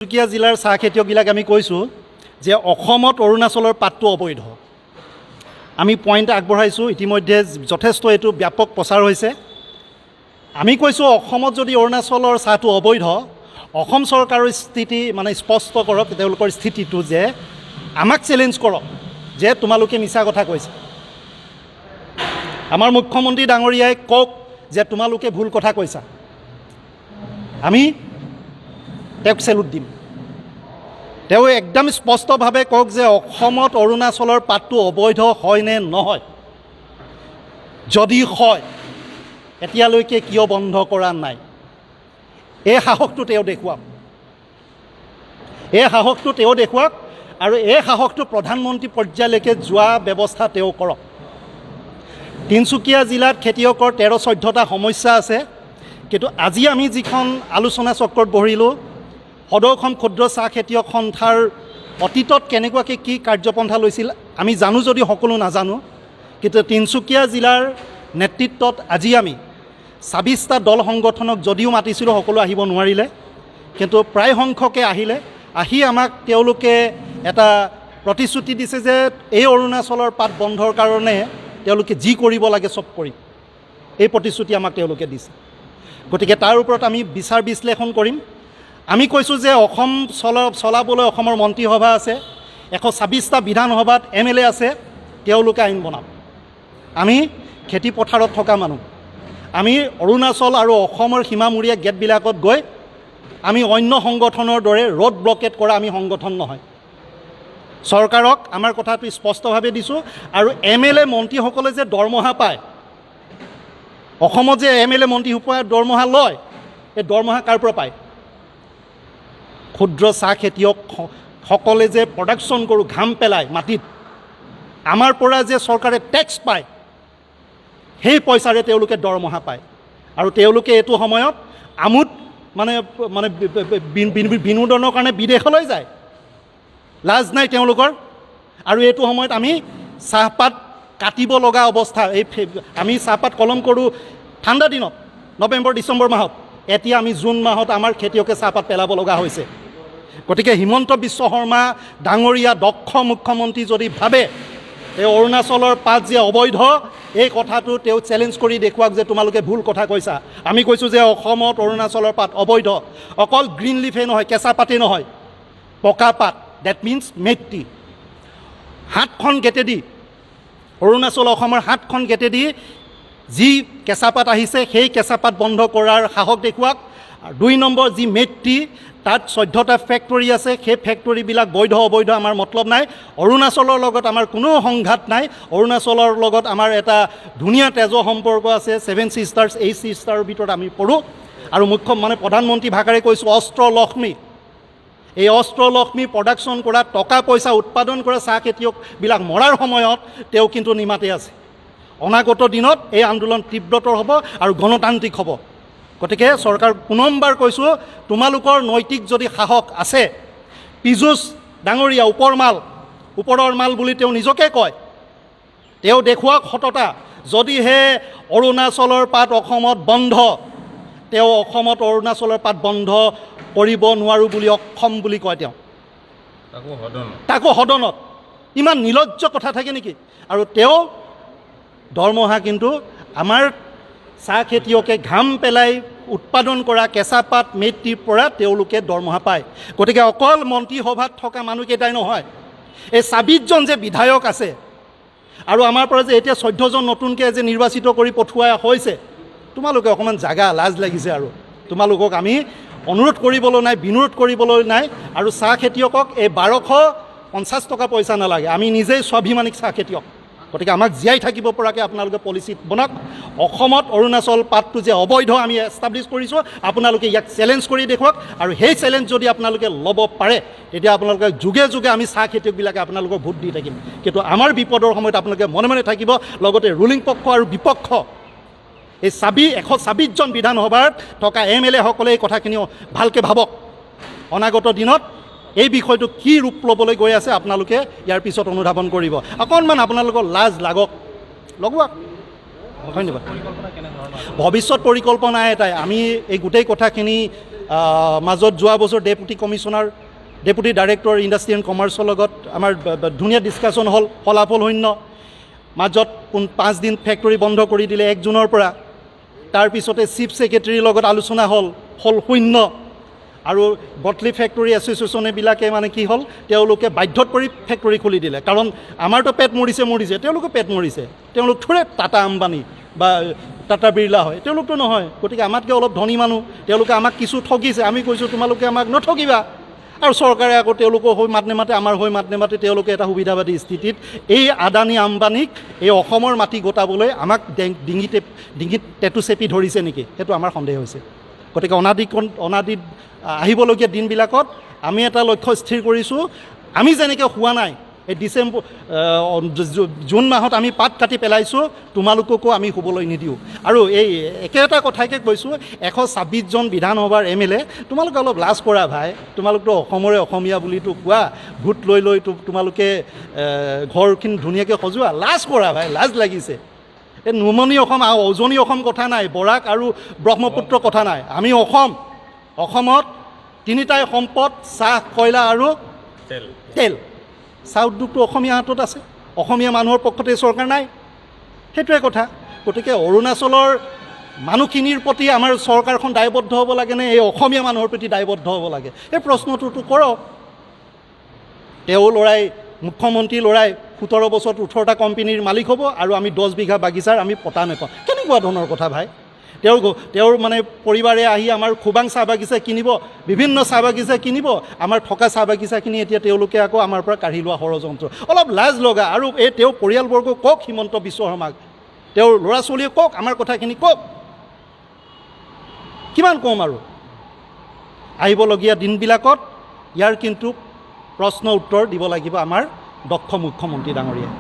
তিনিচুকীয়া জিলাৰ চাহ খেতিয়কবিলাক আমি কৈছোঁ যে অসমত অৰুণাচলৰ পাতটো অবৈধ। আমি পইণ্ট আগবঢ়াইছোঁ, ইতিমধ্যে যথেষ্ট এইটো ব্যাপক প্ৰচাৰ হৈছে। আমি কৈছোঁ অসমত যদি অৰুণাচলৰ চাহটো অবৈধ, অসম চৰকাৰৰ স্থিতি মানে স্পষ্ট কৰক তেওঁলোকৰ স্থিতিটো, যে আমাক চেলেঞ্জ কৰক যে তোমালোকে মিছা কথা কৈছা। আমাৰ মুখ্যমন্ত্ৰী ডাঙৰীয়াই কওক যে তোমালোকে ভুল কথা কৈছা। আমি তেওঁক চেলুট দিম। তেওঁ একদম স্পষ্টভাৱে কওক যে অসমত অৰুণাচলৰ পাতটো অবৈধ হয় নে নহয়। যদি হয়, এতিয়ালৈকে কিয় বন্ধ কৰা নাই? এই সাহসটো তেওঁ দেখুৱাওক, আৰু এই সাহসটো প্ৰধানমন্ত্ৰী পৰ্যায়লৈকে যোৱা ব্যৱস্থা তেওঁ কৰক। তিনিচুকীয়া জিলাত খেতিয়কৰ 13-14টা সমস্যা আছে, কিন্তু আজি আমি যিখন আলোচনা চক্ৰত বহিলোঁ, সদৌ অসম ক্ষুদ্ৰ চাহ খেতিয়ক সন্থাৰ অতীতত কেনেকুৱাকৈ কি কাৰ্যপন্থা লৈছিল আমি জানো যদিও সকলো নাজানো, কিন্তু তিনিচুকীয়া জিলাৰ নেতৃত্বত আজি আমি 26টা দল সংগঠনক যদিও মাতিছিলোঁ, সকলো আহিব নোৱাৰিলে, কিন্তু প্ৰায় সংখ্যকে আহিলে। আহি আমাক তেওঁলোকে এটা প্ৰতিশ্ৰুতি দিছে যে এই অৰুণাচলৰ পাত বন্ধৰ কাৰণে তেওঁলোকে যি কৰিব লাগে চব কৰিম। এই প্ৰতিশ্ৰুতি আমাক তেওঁলোকে দিছে। গতিকে তাৰ ওপৰত আমি বিচাৰ বিশ্লেষণ কৰিম। আমি কৈছোঁ যে অসম চলাবলৈ অসমৰ মন্ত্ৰীসভা আছে, 126টা বিধানসভাত MLA আছে, তেওঁলোকে আইন বনাওক। আমি খেতি পথাৰত থকা মানুহ, আমি অৰুণাচল আৰু অসমৰ সীমামূৰীয়া গেটবিলাকত গৈ আমি অন্য সংগঠনৰ দৰে ৰোড ব্লকেট কৰা আমি সংগঠন নহয়। চৰকাৰক আমাৰ কথাটো স্পষ্টভাৱে দিছোঁ। আৰু MLA মন্ত্ৰীসকলে যে দৰমহা পায়, অসমত যে MLA মন্ত্ৰীসকলে দৰমহা লয়, এই দৰমহা কাৰ পৰা পায়? ক্ষুদ্ৰ চাহ খেতিয়কসকলে যে প্ৰডাকশ্যন কৰোঁ, ঘাম পেলায় মাটিত, আমাৰ পৰা যে চৰকাৰে টেক্স পায়, সেই পইচাৰে তেওঁলোকে দৰমহা পায়। আৰু তেওঁলোকে এইটো সময়ত আমোদ মানে বিনোদনৰ কাৰণে বিদেশলৈ যায়। লাজ নাই তেওঁলোকৰ। আৰু এইটো সময়ত আমি চাহপাত কাটিব লগা অৱস্থা। আমি চাহপাত কলম কৰোঁ ঠাণ্ডা দিনত, নৱেম্বৰ ডিচেম্বৰ মাহত। এতিয়া আমি জুন মাহত আমাৰ খেতিয়কে চাহপাত পেলাব লগা হৈছে। গতিকে হিমন্ত বিশ্ব শৰ্মা ডাঙৰীয়া দক্ষ মুখ্যমন্ত্ৰী যদি ভাবে এই অৰুণাচলৰ পাত যে অবৈধ, এই কথাটো তেওঁ চেলেঞ্জ কৰি দেখুৱাওক যে তোমালোকে ভুল কথা কৈছা। আমি কৈছোঁ যে অসমত অৰুণাচলৰ পাত অবৈধ। অকল গ্ৰীণ লিফে নহয়, কেঁচা পাতেই নহয়, পকা পাত, ডেট মিনছ মেট্টি। 7খন গেটেদি অৰুণাচল অসমৰ 7খন গেটেদি যি কেঁচা পাত আহিছে, সেই কেঁচা পাত বন্ধ কৰাৰ সাহস দেখুৱাওক। আৰু 2 নম্বৰ যি মেট্টি, তাত 14টা ফেক্টৰী আছে, সেই ফেক্টৰীবিলাক বৈধ অবৈধ আমাৰ মতলব নাই। অৰুণাচলৰ লগত আমাৰ কোনো সংঘাত নাই। অৰুণাচলৰ লগত আমাৰ এটা ধুনীয়া তেজৰ সম্পৰ্ক আছে। 7 ছিষ্টাৰ্ছ, 8 ছিষ্টাৰৰ ভিতৰত আমি পঢ়োঁ। আৰু প্ৰধানমন্ত্ৰী ভাষাৰে কৈছোঁ অস্ত্ৰলক্ষ্মী। এই অস্ত্ৰলক্ষ্মী প্ৰডাকশ্যন কৰা, টকা পইচা উৎপাদন কৰা চাহ খেতিয়কবিলাক মৰাৰ সময়ত তেওঁ কিন্তু নিমাতে আছে। অনাগত দিনত এই আন্দোলন তীব্ৰতৰ হ'ব আৰু গণতান্ত্ৰিক হ'ব। গতিকে চৰকাৰ পুনৰবাৰ কৈছোঁ, তোমালোকৰ নৈতিক যদি সাহস আছে, পীযুষ ডাঙৰীয়া ওপৰৰ মাল বুলি তেওঁ নিজকে কয়, তেওঁ দেখুৱাওক সততা। যদিহে অৰুণাচলৰ পাত অসমত বন্ধ, তেওঁ অসমত অৰুণাচলৰ পাত বন্ধ কৰিব নোৱাৰোঁ বুলি অক্ষম বুলি কয় তেওঁ, তাকো সদনত। ইমান নিলজ্জ কথা থাকে নেকি? আৰু তেওঁ দৰমহা কিন্তু আমাৰ চাহ খেতিয়কে ঘাম পেলাই উৎপাদন কৰা কেঁচা পাত মেট্টিৰ পৰা তেওঁলোকে দৰমহা পায়। গতিকে অকল মন্ত্ৰীসভাত থকা মানুহকেইটাই নহয়, এই 26জন যে বিধায়ক আছে, আৰু আমাৰ পৰা যে এতিয়া 14জন নতুনকৈ যে নিৰ্বাচিত কৰি পঠোৱা হৈছে, তোমালোকে অকণমান জাগা লাজ লাগিছে। আৰু তোমালোকক আমি অনুৰোধ কৰিবলৈ নাই, বিনোধ কৰিবলৈ নাই। আৰু চাহ খেতিয়কক এই 1250 টকা পইচা নালাগে। আমি নিজেই স্বাভিমানিক চাহ খেতিয়ক। গতিকে আমাক জীয়াই থাকিব পৰাকৈ আপোনালোকে পলিচি বনাওক। অসমত অৰুণাচল পাতটো যে অবৈধ আমি এষ্টাব্লিছ কৰিছোঁ, আপোনালোকে ইয়াক চেলেঞ্জ কৰি দেখুৱাওক। আৰু সেই চেলেঞ্জ যদি আপোনালোকে ল'ব পাৰে, তেতিয়া আপোনালোকে যুগে যুগে আমি চাহ খেতিয়কবিলাকে আপোনালোকক ভোট দি থাকিম। কিন্তু আমাৰ বিপদৰ সময়ত আপোনালোকে মনে মনে থাকিব। লগতে ৰুলিং পক্ষ আৰু বিপক্ষ, এই 126জন বিধানসভাত থকা MLA-সকলে এই কথাখিনি ভালকৈ ভাবক। অনাগত দিনত এই বিষয়টো কি ৰূপ ল'বলৈ গৈ আছে আপোনালোকে ইয়াৰ পিছত অনুধাৱন কৰিব। অকণমান আপোনালোকৰ লাজ লগোৱাক। ধন্যবাদ। ভৱিষ্যত পৰিকল্পনা এটাই, আমি এই গোটেই কথাখিনি মাজত যোৱা বছৰ deputy commissioner deputy director industry and কমাৰ্চৰ লগত আমাৰ ধুনীয়া ডিছকাশ্যন হ'ল, ফলাফল শূন্য। মাজত 5 দিন ফেক্টৰী বন্ধ কৰি দিলে 1 জুনৰ পৰা। তাৰপিছতে চিফ ছেক্ৰেটেৰীৰ লগত আলোচনা হ'ল শূন্য। আৰু বটলি ফেক্টৰী এছ'চিয়েশ্যনবিলাকে মানে কি হ'ল, তেওঁলোকে বাধ্যত পৰি ফেক্টৰী খুলি দিলে। কাৰণ আমাৰতো পেট মৰিছে, তেওঁলোকো পেট মৰিছে। তেওঁলোক থোৰে টাটা আম্বানী বা টাটা বিৰলা হয়, তেওঁলোকতো নহয়। গতিকে আমাতকৈ অলপ ধনী মানুহ, তেওঁলোকে আমাক কিছু ঠগিছে। আমি কৈছোঁ তোমালোকে আমাক নঠগিবা। আৰু চৰকাৰে আকৌ তেওঁলোকৰ হৈ মাত নেমাতে, আমাৰ হৈ মাত নেমাতে। তেওঁলোকে এটা সুবিধাবাদী স্থিতিত এই আদানী আম্বানীক এই অসমৰ মাটি গোটাবলৈ আমাক ডিঙিত টেটু চেপি ধৰিছে নেকি, সেইটো আমাৰ সন্দেহ হৈছে। গতিকে অনাদিত আহিবলগীয়া দিনবিলাকত আমি এটা লক্ষ্য স্থিৰ কৰিছোঁ। আমি যেনেকৈ হোৱা নাই, এই জুন মাহত আমি পাত কাটি পেলাইছোঁ, তোমালোককো আমি শুবলৈ নিদিওঁ। আৰু এই একেটা কথাকে কৈছোঁ, 126জন বিধানসভাৰ MLA, তোমালোকে অলপ লাজ কৰা ভাই। তোমালোকতো অসমৰে অসমীয়া বুলিতো কোৱা, ভোট লৈ তোমালোকে ঘৰখিনি ধুনীয়াকৈ সজোৱা। লাজ কৰা ভাই, লাজ লাগিছে। এই নুমনি অসম আৰু উজনি অসম কথা নাই, বৰাক আৰু ব্ৰহ্মপুত্ৰ কথা নাই। আমি অসমত 3টাই সম্পদ, চাহ, কয়লা আৰু তেল। চাহ উদ্যোগটো অসমীয়া হাতত আছে, অসমীয়া মানুহৰ পক্ষতে চৰকাৰ নাই, সেইটোৱে কথা। গতিকে অৰুণাচলৰ মানুহখিনিৰ প্ৰতি আমাৰ চৰকাৰখন দায়বদ্ধ হ'ব লাগেনে এই অসমীয়া মানুহৰ প্ৰতি দায়বদ্ধ হ'ব লাগে, এই প্ৰশ্নটোতো কৰক। তেওঁ ল'ৰাই, মুখ্যমন্ত্ৰী ল'ৰাই 17 বছৰত 18টা কোম্পানীৰ মালিক হ'ব, আৰু আমি 10 বিঘা বাগিচাৰ আমি পতা নাপাওঁ। কেনেকুৱা ধৰণৰ কথা ভাই? তেওঁৰ মানে পৰিবাৰে আহি আমাৰ খুবাং চাহ বাগিচা কিনিব, বিভিন্ন চাহ বাগিচা কিনিব। আমাৰ থকা চাহ বাগিচাখিনি এতিয়া তেওঁলোকে আকৌ আমাৰ পৰা কাঢ়ি লোৱা ষড়যন্ত্ৰ। অলপ লাজ লগা। আৰু তেওঁৰ পৰিয়ালবৰ্গ কওক, হিমন্ত বিশ্ব শৰ্মাক, তেওঁৰ ল'ৰা ছোৱালীয়ে কওক, আমাৰ কথাখিনি কওক। কিমান কম আৰু? আহিবলগীয়া দিনবিলাকত ইয়াৰ কিন্তু প্ৰশ্ন উত্তৰ দিব লাগিব আমাৰ দক্ষ মুখ্যমন্ত্ৰী ডাঙৰীয়াই।